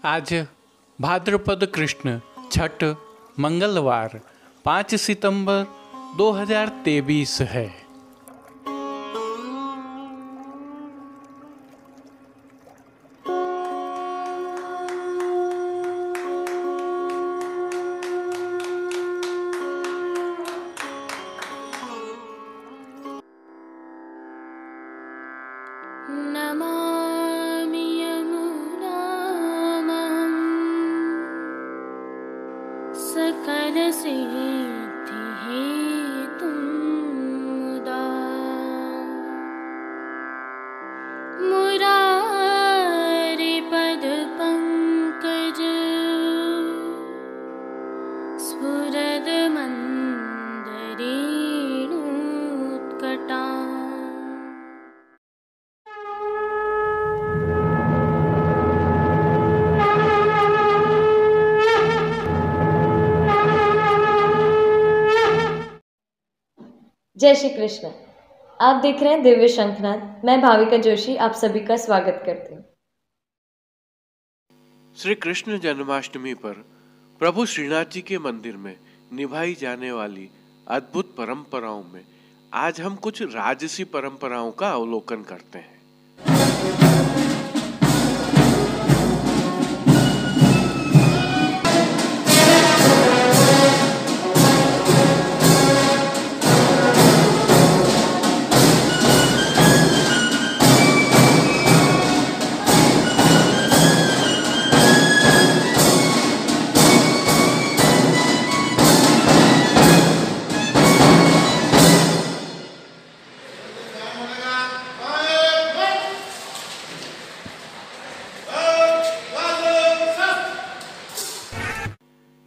आज भाद्रपद कृष्ण छठ मंगलवार 5 सितंबर 2023 है। नमामि यमुनां सकलसिद्धिहेतुं मुदा मुरारिपदपङ्कज स्फुरदमन्दरेणुत्कटा। जय श्री कृष्ण। आप देख रहे हैं दिव्य शंखनाद। मैं भाविका जोशी आप सभी का स्वागत करती हूँ। श्री कृष्ण जन्माष्टमी पर प्रभु श्रीनाथ जी के मंदिर में निभाई जाने वाली अद्भुत परंपराओं में आज हम कुछ राजसी परंपराओं का अवलोकन करते हैं।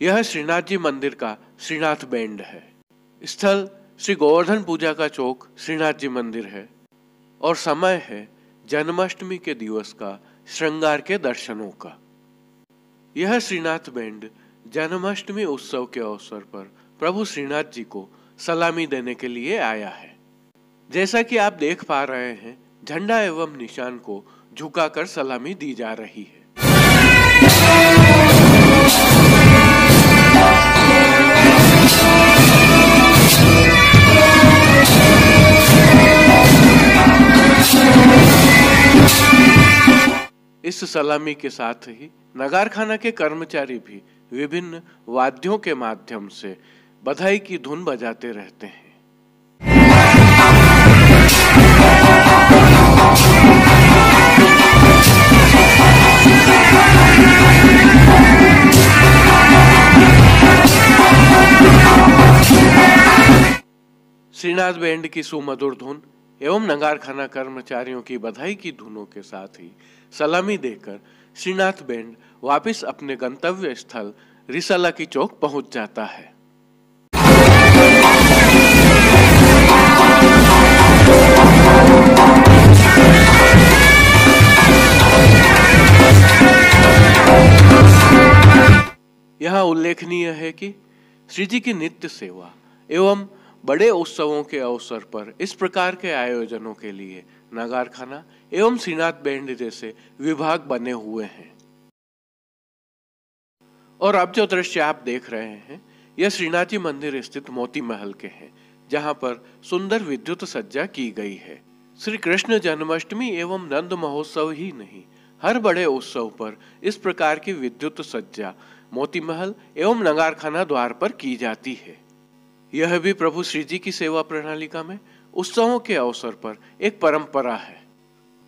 यह श्रीनाथ जी मंदिर का श्रीनाथ बैंड है। स्थल श्री गोवर्धन पूजा का चौक श्रीनाथ जी मंदिर है और समय है जन्माष्टमी के दिवस का श्रृंगार के दर्शनों का। यह श्रीनाथ बैंड जन्माष्टमी उत्सव के अवसर पर प्रभु श्रीनाथ जी को सलामी देने के लिए आया है। जैसा कि आप देख पा रहे हैं, झंडा एवं निशान को झुकाकर सलामी दी जा रही है। इस सलामी के साथ ही नगारखाना के कर्मचारी भी विभिन्न वाद्यों के माध्यम से बधाई की धुन बजाते रहते हैं। श्रीनाथ बैंड की सुमधुर धुन एवं नगारखाना कर्मचारियों की बधाई की धुनों के साथ ही सलामी देकर श्रीनाथ बैंड वापस अपने गंतव्य स्थल रिसाला की चौक पहुंच जाता है। यहाँ उल्लेखनीय है कि श्री जी की नित्य सेवा एवं बड़े उत्सवों के अवसर पर इस प्रकार के आयोजनों के लिए नगारखाना एवं श्रीनाथ बैंड जैसे विभाग बने हुए हैं। और अब जो दृश्य आप देख रहे हैं, यह श्रीनाथ जी मंदिर स्थित मोती महल के हैं, जहां पर सुंदर विद्युत सज्जा की गई है। श्री कृष्ण जन्माष्टमी एवं नंद महोत्सव ही नहीं, हर बड़े उत्सव पर इस प्रकार की विद्युत सज्जा मोती महल एवं नगारखाना द्वार पर की जाती है। यह भी प्रभु श्री जी की सेवा प्रणालिका में उत्सवों के अवसर पर एक परंपरा है।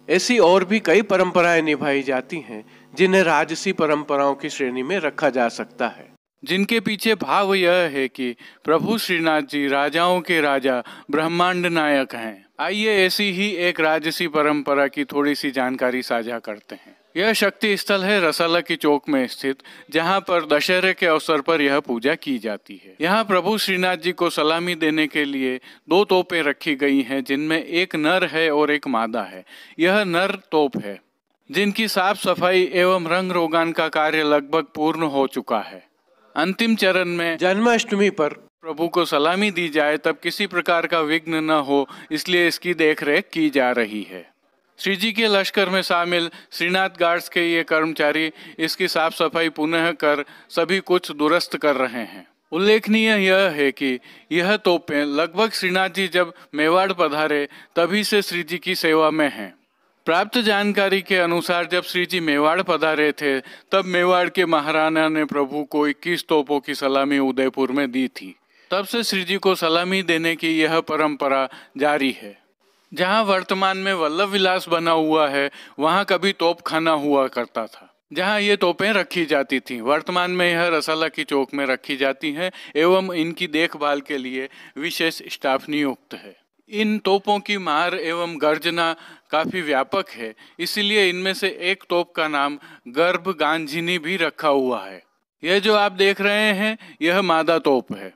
ऐसी और भी कई परंपराएं निभाई जाती हैं जिन्हें राजसी परंपराओं की श्रेणी में रखा जा सकता है, जिनके पीछे भाव यह है कि प्रभु श्रीनाथ जी राजाओं के राजा ब्रह्मांड नायक हैं। आइए ऐसी ही एक राजसी परंपरा की थोड़ी सी जानकारी साझा करते हैं। यह शक्ति स्थल है रसाला की चौक में स्थित, जहां पर दशहरे के अवसर पर यह पूजा की जाती है। यहाँ प्रभु श्रीनाथ जी को सलामी देने के लिए 2 तोपें रखी गई हैं, जिनमें एक नर है और एक मादा है। यह नर तोप है, जिनकी साफ सफाई एवं रंग रोगान का कार्य लगभग पूर्ण हो चुका है। अंतिम चरण में जन्माष्टमी पर प्रभु को सलामी दी जाए तब किसी प्रकार का विघ्न न हो, इसलिए इसकी देखरेख की जा रही है। श्री जी के लश्कर में शामिल श्रीनाथ गार्ड्स के ये कर्मचारी इसकी साफ सफाई पुनः कर सभी कुछ दुरुस्त कर रहे हैं। उल्लेखनीय यह है कि यह तोपें लगभग श्रीनाथ जी जब मेवाड़ पधारे तभी से श्री जी की सेवा में हैं। प्राप्त जानकारी के अनुसार जब श्री जी मेवाड़ पधारे थे तब मेवाड़ के महाराणा ने प्रभु को 21 तोपों की सलामी उदयपुर में दी थी। तब से श्री जी को सलामी देने की यह परंपरा जारी है। जहां वर्तमान में वल्लभ विलास बना हुआ है वहां कभी तोप खाना हुआ करता था जहां ये तोपें रखी जाती थीं। वर्तमान में यह रसाला की चौक में रखी जाती हैं एवं इनकी देखभाल के लिए विशेष स्टाफ नियुक्त है। इन तोपों की मार एवं गर्जना काफी व्यापक है, इसीलिए इनमें से एक तोप का नाम गर्भ गांझिनी भी रखा हुआ है। यह जो आप देख रहे हैं यह मादा तोप है।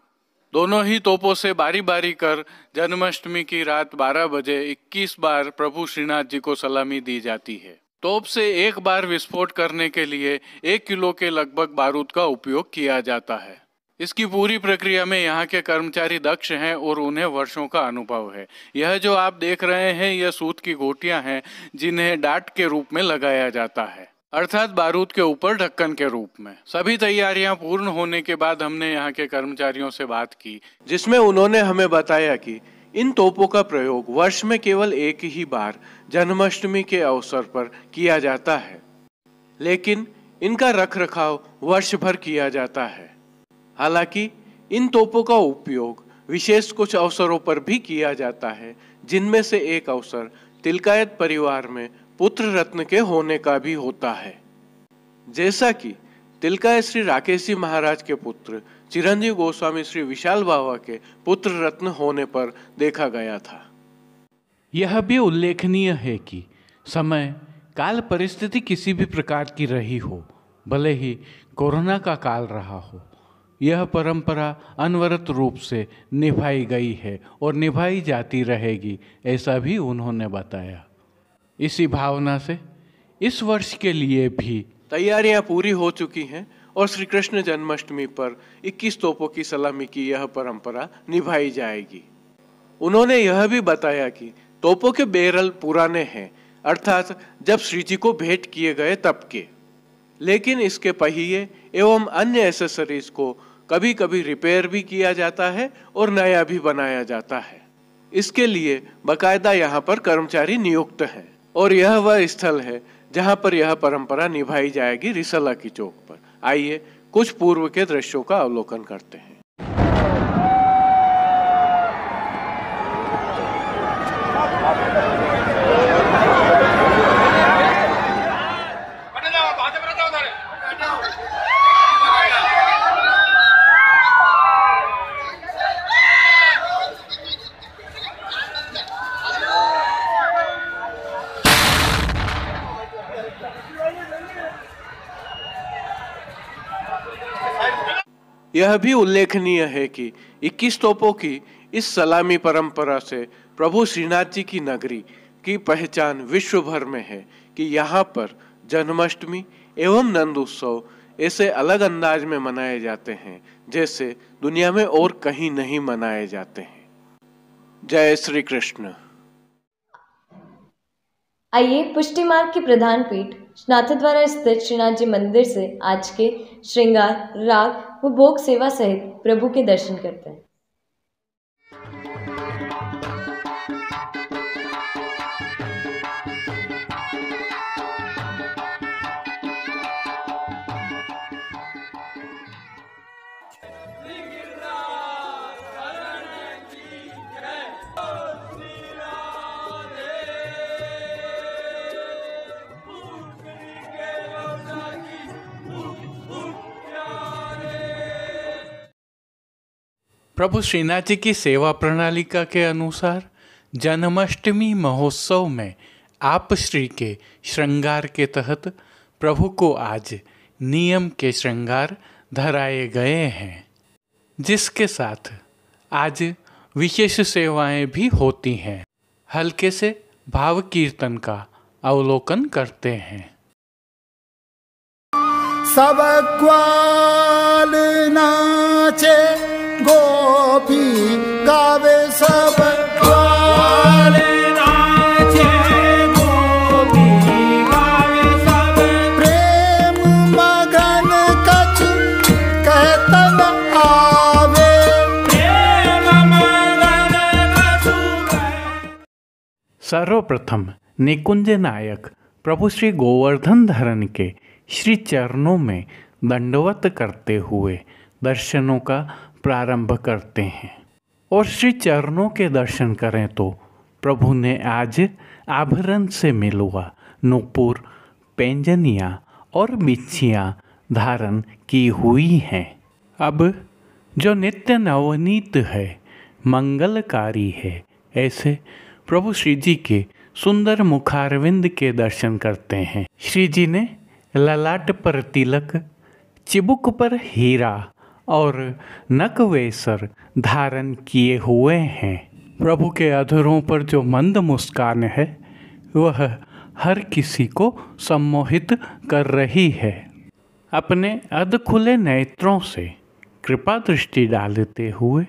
दोनों ही तोपों से बारी बारी कर जन्माष्टमी की रात 12 बजे 21 बार प्रभु श्रीनाथ जी को सलामी दी जाती है। तोप से एक बार विस्फोट करने के लिए 1 किलो के लगभग बारूद का उपयोग किया जाता है। इसकी पूरी प्रक्रिया में यहाँ के कर्मचारी दक्ष हैं और उन्हें वर्षों का अनुभव है। यह जो आप देख रहे हैं यह सूत की गोटियां हैं जिन्हें डाट के रूप में लगाया जाता है, अर्थात बारूद के ऊपर ढक्कन के रूप में। सभी तैयारियां पूर्ण होने के बाद हमने यहाँ के कर्मचारियों से बात की, जिसमें उन्होंने हमें बताया कि इन तोपों का प्रयोग वर्ष में केवल एक ही बार जन्माष्टमी के अवसर पर किया जाता है, लेकिन इनका रखरखाव वर्ष भर किया जाता है। हालांकि इन तोपों का उपयोग विशेष कुछ अवसरों पर भी किया जाता है, जिनमें से एक अवसर तिलकायत परिवार में पुत्र रत्न के होने का भी होता है, जैसा कि तिलकायत श्री राकेश जी महाराज के पुत्र चिरंजीव गोस्वामी श्री विशाल बाबा के पुत्र रत्न होने पर देखा गया था। यह भी उल्लेखनीय है कि समय काल परिस्थिति किसी भी प्रकार की रही हो, भले ही कोरोना का काल रहा हो, यह परंपरा अनवरत रूप से निभाई गई है और निभाई जाती रहेगी, ऐसा भी उन्होंने बताया। इसी भावना से इस वर्ष के लिए भी तैयारियां पूरी हो चुकी हैं और श्री कृष्ण जन्माष्टमी पर 21 तोपों की सलामी की यह परंपरा निभाई जाएगी। उन्होंने यह भी बताया कि तोपों के बैरल पुराने हैं, अर्थात जब श्री जी को भेंट किए गए तब के, लेकिन इसके पहिए एवं अन्य एसेसरीज को कभी कभी रिपेयर भी किया जाता है और नया भी बनाया जाता है। इसके लिए बाकायदा यहाँ पर कर्मचारी नियुक्त हैं और यह वह स्थल है जहाँ पर यह परंपरा निभाई जाएगी, रिसाला की चौक पर। आइए कुछ पूर्व के दृश्यों का अवलोकन करते हैं। यह भी उल्लेखनीय है कि 21 तोपों की इस सलामी परंपरा से प्रभु श्रीनाथ जी की नगरी की पहचान विश्व भर में है कि यहाँ पर जन्माष्टमी एवं नंद उत्सव ऐसे अलग अंदाज में मनाए जाते हैं जैसे दुनिया में और कहीं नहीं मनाए जाते हैं। जय श्री कृष्ण। आइए पुष्टि मार्ग की प्रधान पीठ नाथद्वारा स्थित श्रीनाथ जी मंदिर से आज के श्रृंगार, राग व भोग सेवा सहित प्रभु के दर्शन करते हैं। प्रभु श्रीनाथ जी की सेवा प्रणालिका के अनुसार जन्माष्टमी महोत्सव में आप श्री के श्रृंगार के तहत प्रभु को आज नियम के श्रृंगार धराए गए हैं, जिसके साथ आज विशेष सेवाएं भी होती हैं। हल्के से भाव कीर्तन का अवलोकन करते हैं। सब ग्वाल नाचे गोपी गावे, सब ग्वाल नाचे गोपी सर्वप्रथम निकुंज नायक प्रभु श्री गोवर्धन धरन के श्री चरणों में दंडवत करते हुए दर्शनों का प्रारंभ करते हैं। और श्री चरणों के दर्शन करें तो प्रभु ने आज आभरण से मिलवा नूपुर, पैंजनियाँ और बिच्छियाँ धारण की हुई हैं। अब जो नित्य नवनीत है, मंगलकारी है, ऐसे प्रभु श्री जी के सुंदर मुखारविंद के दर्शन करते हैं। श्री जी ने ललाट पर तिलक, चिबुक पर हीरा और नकवेसर धारण किए हुए हैं। प्रभु के अधरों पर जो मंद मुस्कान है वह हर किसी को सम्मोहित कर रही है। अपने अध खुले नेत्रों से कृपा दृष्टि डालते हुए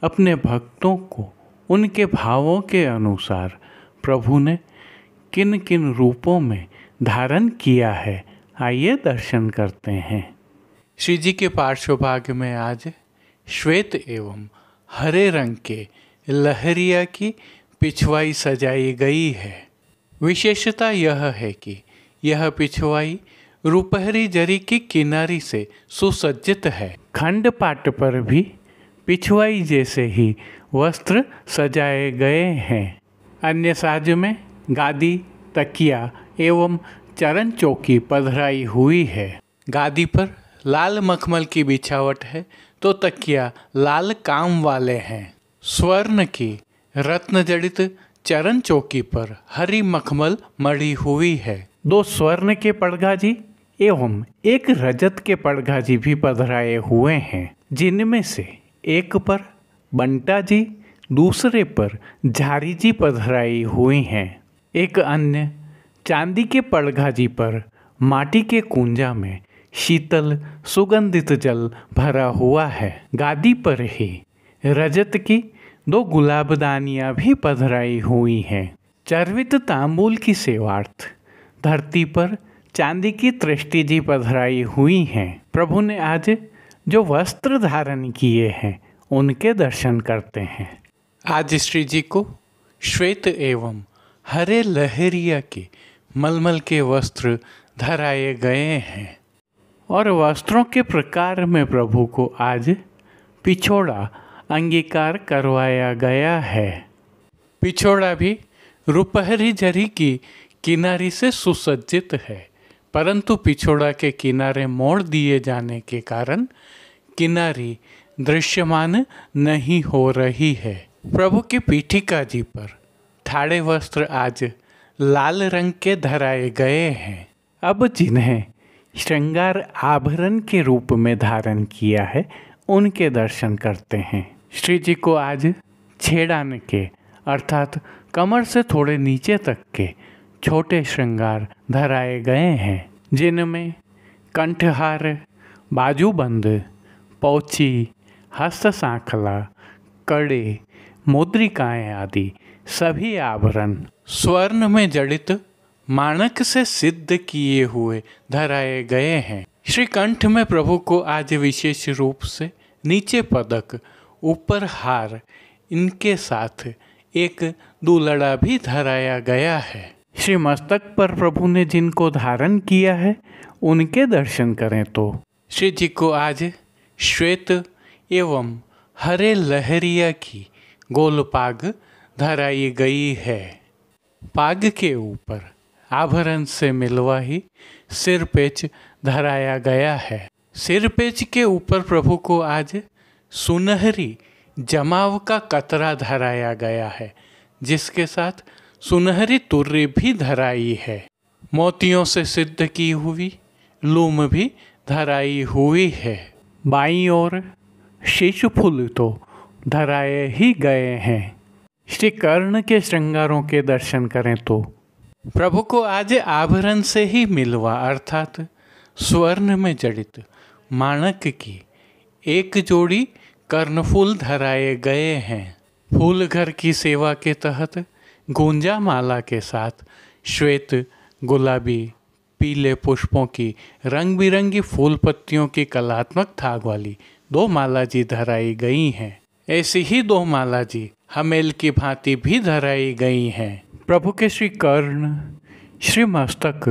अपने भक्तों को उनके भावों के अनुसार प्रभु ने किन किन रूपों में धारण किया है, आइए दर्शन करते हैं। श्री जी के पार्श्वभाग में आज श्वेत एवं हरे रंग के लहरिया की पिछवाई सजाई गई है। विशेषता यह है कि यह पिछवाई रुपहरी जरी की किनारी से सुसज्जित है। खंड पाट पर भी पिछवाई जैसे ही वस्त्र सजाए गए हैं। अन्य साज में गादी, तकिया एवं चरण चौकी पधराई हुई है। गादी पर लाल मखमल की बिछावट है तो तकिया लाल काम वाले हैं। स्वर्ण की रत्न जड़ित चरण चौकी पर हरी मखमल मढ़ी हुई है। 2 स्वर्ण के पड़गाजी एवं 1 रजत के पड़गाजी भी पधराए हुए हैं, जिनमें से एक पर बंटा जी, दूसरे पर झारी जी पधराई हुई हैं। एक अन्य चांदी के पड़गाजी पर माटी के कुंजा में शीतल सुगंधित जल भरा हुआ है। गादी पर ही रजत की 2 गुलाबदानियाँ भी पधराई हुई हैं। चर्वित तांबूल की सेवार्थ धरती पर चांदी की तृष्टि जी पधराई हुई हैं। प्रभु ने आज जो वस्त्र धारण किए हैं उनके दर्शन करते हैं। आज श्री जी को श्वेत एवं हरे लहरिया के मलमल के वस्त्र धराए गए हैं। और वस्त्रों के प्रकार में प्रभु को आज पिछोड़ा अंगीकार करवाया गया है। पिछोड़ा भी रुपहरी जरी की किनारी से सुसज्जित है, परंतु पिछोड़ा के किनारे मोड़ दिए जाने के कारण किनारी दृश्यमान नहीं हो रही है। प्रभु की पीठिका जी पर ठाड़े वस्त्र आज लाल रंग के धराए गए हैं। अब जिन्हें श्रृंगार आभरण के रूप में धारण किया है उनके दर्शन करते हैं। श्री जी को आज छेड़ान के अर्थात कमर से थोड़े नीचे तक के छोटे श्रृंगार धराए गए हैं, जिनमें कंठहार, बाजूबंद, पौची, हस्त सांखला, कड़े, मुद्रिकाएं आदि सभी आभरण स्वर्ण में जड़ित माणक से सिद्ध किए हुए धराए गए हैं। श्री कंठ में प्रभु को आज विशेष रूप से नीचे पदक, ऊपर हार, इनके साथ एक दुलड़ा भी धराया गया है। श्री मस्तक पर प्रभु ने जिनको धारण किया है उनके दर्शन करें तो श्री जी को आज श्वेत एवं हरे लहरिया की गोल पाग धराई गई है। पाग के ऊपर आभरण से मिलवा ही सिर पेच धराया गया है। सिर पेच के ऊपर प्रभु को आज सुनहरी जमाव का कतरा धराया गया है, जिसके साथ सुनहरी तुर्री भी धराई है। मोतियों से सिद्ध की हुई लूम भी धराई हुई है। बाईं ओर शीश फूल तो धराए ही गए हैं। श्री कर्ण के श्रृंगारों के दर्शन करें तो प्रभु को आज आभरण से ही मिलवा अर्थात स्वर्ण में जड़ित माणक की एक जोड़ी कर्णफूल धराए गए हैं। फूल घर की सेवा के तहत गुंजा माला के साथ श्वेत, गुलाबी, पीले पुष्पों की रंग बिरंगी फूल पत्तियों की कलात्मक थाग वाली 2 माला जी धराई गई हैं। ऐसी ही 2 माला जी हमेल की भांति भी धराई गई हैं। प्रभु के श्री कर्ण, श्री मस्तक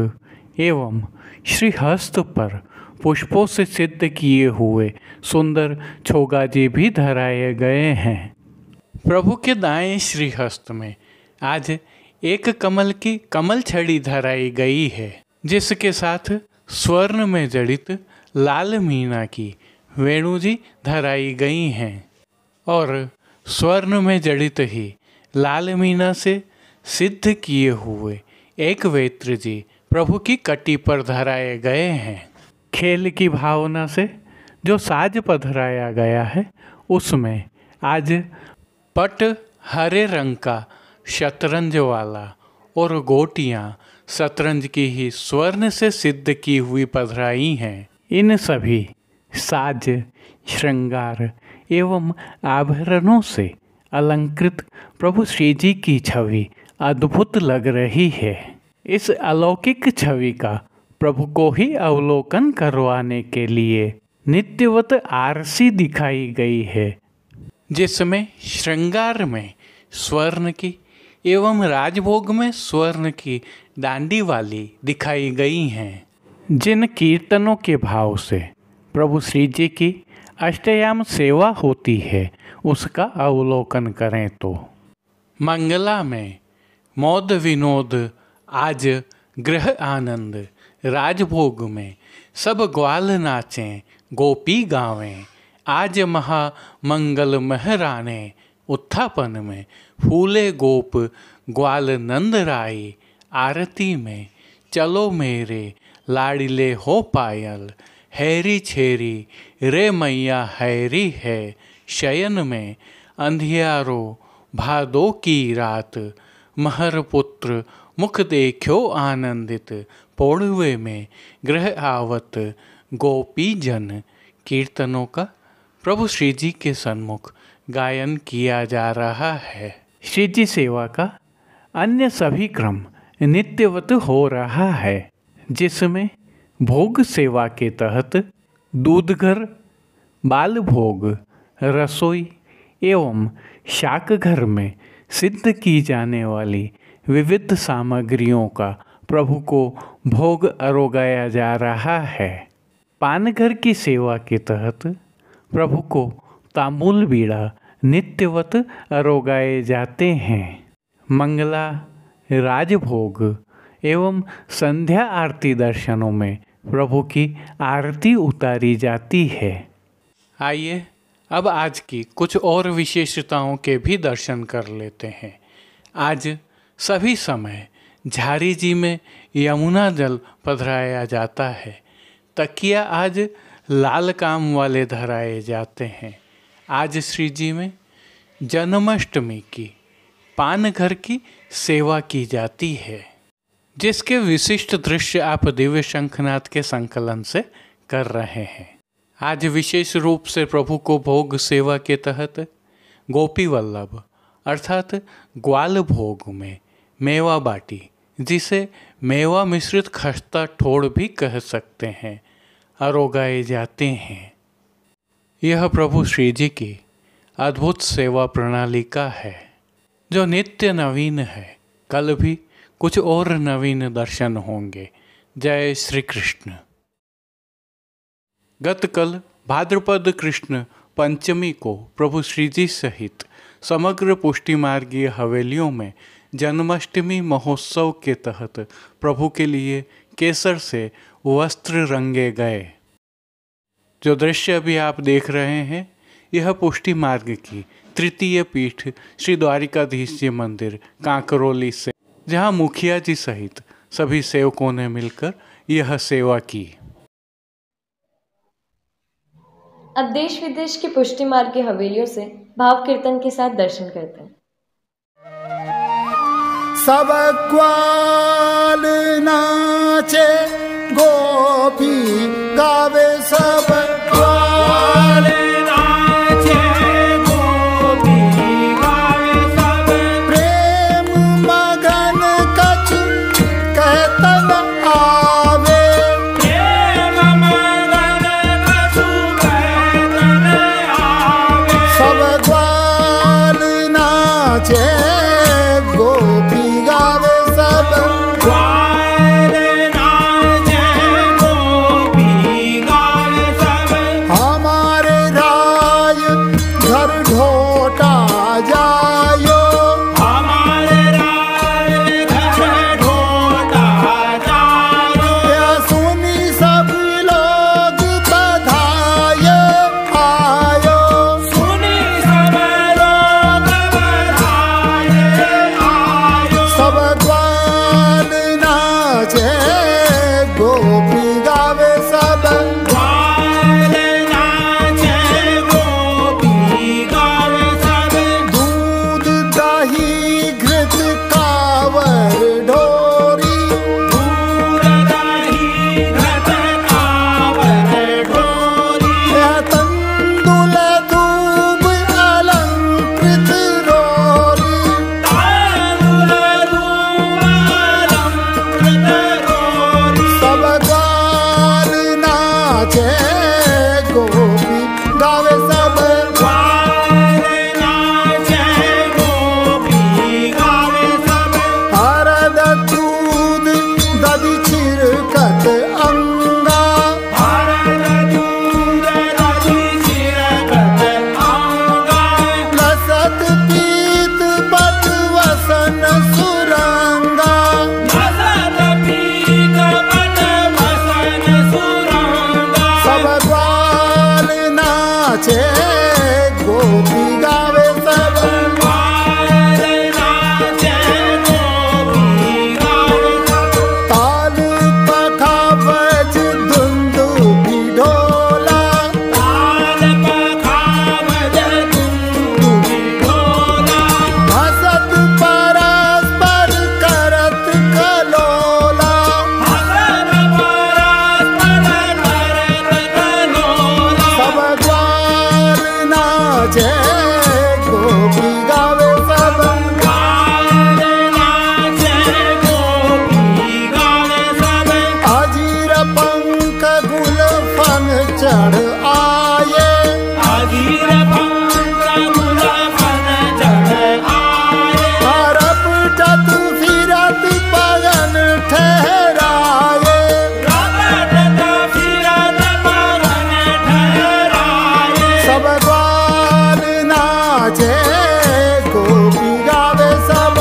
एवं श्री हस्त पर पुष्पों से सिद्ध किए हुए सुंदर छोगाजे भी धराए गए हैं। प्रभु के दाएं श्री हस्त में आज एक कमल की कमल छड़ी धराई गई है, जिसके साथ स्वर्ण में जड़ित लाल मीना की वेणु जी धराई गई हैं और स्वर्ण में जड़ित ही लाल मीना से सिद्ध किए हुए एक वेत्र जी प्रभु की कटी पर धराए गए हैं। खेल की भावना से जो साज पधराया गया है उसमें आज पट हरे रंग का शतरंज वाला और गोटियां शतरंज की ही स्वर्ण से सिद्ध की हुई पधराई हैं। इन सभी साज, श्रृंगार एवं आभरणों से अलंकृत प्रभु श्री जी की छवि अद्भुत लग रही है। इस अलौकिक छवि का प्रभु को ही अवलोकन करवाने के लिए नित्यवत आरसी दिखाई गई है, जिसमें श्रृंगार में स्वर्ण की एवं राजभोग में स्वर्ण की डांडी वाली दिखाई गई हैं। जिन कीर्तनों के भाव से प्रभु श्री जी की अष्टयाम सेवा होती है उसका अवलोकन करें तो मंगला में मौद विनोद, आज गृह आनंद, राजभोग में सब ग्वाल नाचें, गोपी गावें, आज महामंगल महराने, उत्थापन में फूले गोप ग्वाल नंद राय, आरती में चलो मेरे लाडिले हो पायल, हैरी छेरी रे मैया हैरी है, शयन में अंधियारो भादो की रात, महर पुत्र मुख देखो आनंदित, पौड़वे में ग्रह आवत गोपी जन। कीर्तनों का प्रभु श्री जी के सन्मुख गायन किया जा रहा है। श्री जी सेवा का अन्य सभी क्रम नित्यवत हो रहा है, जिसमें भोग सेवा के तहत दूधघर, बाल भोग, रसोई एवं शाक घर में सिद्ध की जाने वाली विविध सामग्रियों का प्रभु को भोग अरोगाया जा रहा है। पानघर की सेवा के तहत प्रभु को तांबूल बीड़ा नित्यवत अरोगाए जाते हैं। मंगला, राजभोग एवं संध्या आरती दर्शनों में प्रभु की आरती उतारी जाती है। आइए अब आज की कुछ और विशेषताओं के भी दर्शन कर लेते हैं। आज सभी समय झारी जी में यमुना जल पधराया जाता है। तकिया आज लाल काम वाले धराए जाते हैं। आज श्री जी में जन्माष्टमी की पानघर की सेवा की जाती है, जिसके विशिष्ट दृश्य आप दिव्य शंखनाद के संकलन से कर रहे हैं। आज विशेष रूप से प्रभु को भोग सेवा के तहत गोपी वल्लभ अर्थात ग्वाल भोग में मेवा बाटी, जिसे मेवा मिश्रित खस्ता ठोड़ भी कह सकते हैं, अरोगाए जाते हैं। यह प्रभु श्री जी की अद्भुत सेवा प्रणाली का है, जो नित्य नवीन है। कल भी कुछ और नवीन दर्शन होंगे। जय श्री कृष्ण। गत कल भाद्रपद कृष्ण पंचमी को प्रभु श्री जी सहित समग्र पुष्टि मार्गीय हवेलियों में जन्माष्टमी महोत्सव के तहत प्रभु के लिए केसर से वस्त्र रंगे गए। जो दृश्य अभी आप देख रहे हैं, यह पुष्टि मार्ग की तृतीय पीठ श्री द्वारिकाधीश जी मंदिर कांकरोली से, जहां मुखिया जी सहित सभी सेवकों ने मिलकर यह सेवा की। अब देश विदेश की पुष्टि मार्ग की हवेलियों से भाव कीर्तन के साथ दर्शन करते हैं। सब ग्वाल नाचे, गोपी गावे, सब ग्वाल नाचे, गोपी गावे, सब प्रेम मगन कछ कहतन आवे, प्रेम मगन कछ कहतन आवे, सब ग्वाल नाचे, गोपी गावे, चढ़ आए रपटत फिरत पवन ठहराए सब ग्वाल नाचे गोपी गावे सब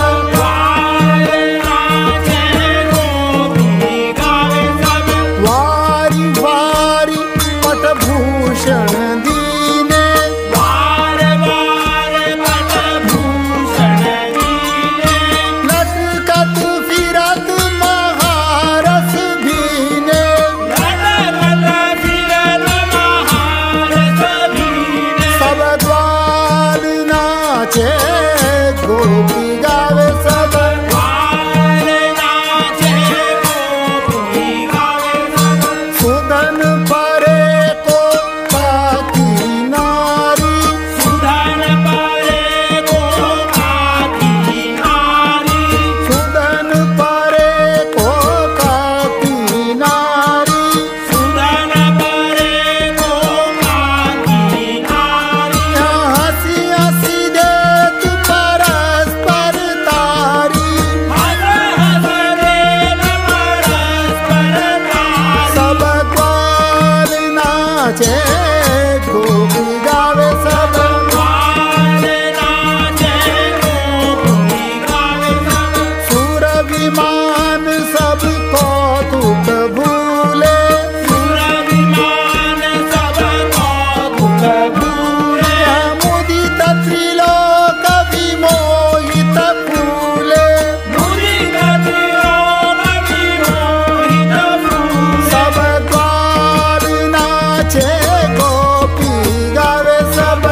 वारी वारी पटभूषण दीने लटकत फिरत महारस भीने सब ग्वाल नाचे गोपी गावे सब सुदन परे को काकी नारी सुदन परे को काकी नारी हंसी हंसी देत परस्पर तारी सब ग्वाल नाचे गोपी गावे सब सुर विमान सब कौतुक भूले मुदित त्रिलोक विमोहित फूले सब ग्वाल नाचे गोपी गावे सब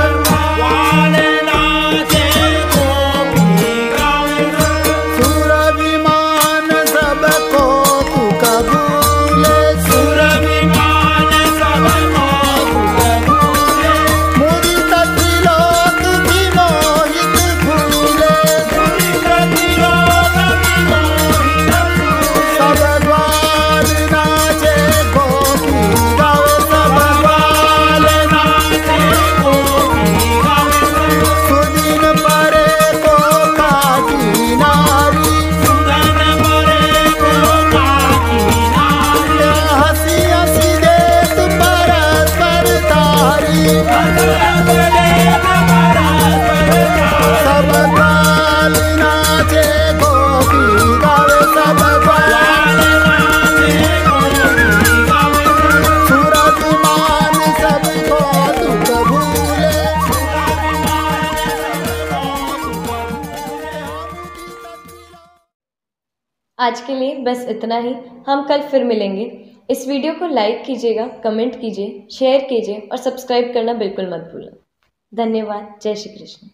सुर विमान सब कौतुक भूले मुदित त्रिलोक विमोहित फूले सब ग्वाल नाचे गोपी गावे सब सुदिन परे को काकी नारी हंसी हंसी देत परस्पर तारी सब ग्वाल नाचे गोपी गावे सब सुर विमान सब कौतुक भूले आज के लिए बस इतना ही। हम कल फिर मिलेंगे। इस वीडियो को लाइक कीजिएगा, कमेंट कीजिए, शेयर कीजिए और सब्सक्राइब करना बिल्कुल मत भूलें। धन्यवाद। जय श्री कृष्ण।